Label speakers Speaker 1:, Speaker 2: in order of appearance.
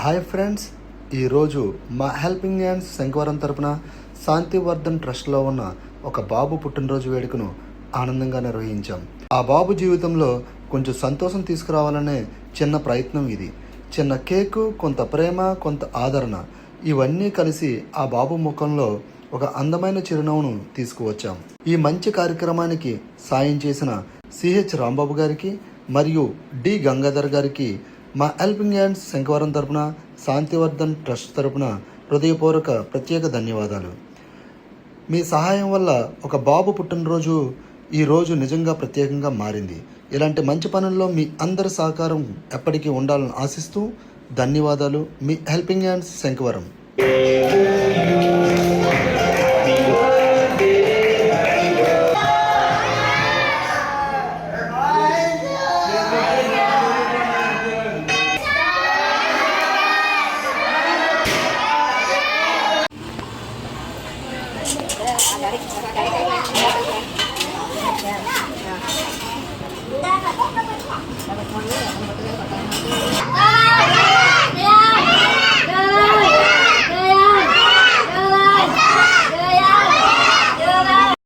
Speaker 1: Hi friends, ఈరోజు మా helping hands Sankavaram తరపున శాంతివర్ధన్ ట్రస్ట్లో ఉన్న ఒక బాబు పుట్టినరోజు వేడుకను ఆనందంగా నిర్వహించాం. ఆ బాబు జీవితంలో కొంచెం సంతోషం తీసుకురావాలనే చిన్న ప్రయత్నం ఇది. చిన్న కేకు, కొంత ప్రేమ, కొంత ఆదరణ, ఇవన్నీ కలిసి ఆ బాబు ముఖంలో ఒక అందమైన చిరునవ్వును తీసుకువచ్చాం. ఈ మంచి కార్యక్రమానికి సాయం చేసిన సిహెచ్ రాంబాబు గారికి మరియు డి గంగాధర్ గారికి మా హెల్పింగ్ హ్యాండ్స్ శంకవరం తరపున శాంతివర్ధన్ ట్రస్ట్ తరపున హృదయపూర్వక ప్రత్యేక ధన్యవాదాలు. మీ సహాయం వల్ల ఒక బాబు పుట్టినరోజు ఈరోజు నిజంగా ప్రత్యేకంగా మారింది. ఇలాంటి మంచి పనుల్లో మీ అందరి సహకారం ఎప్పటికీ ఉండాలని ఆశిస్తూ ధన్యవాదాలు. మీ హెల్పింగ్ హ్యాండ్స్ శంకవరం.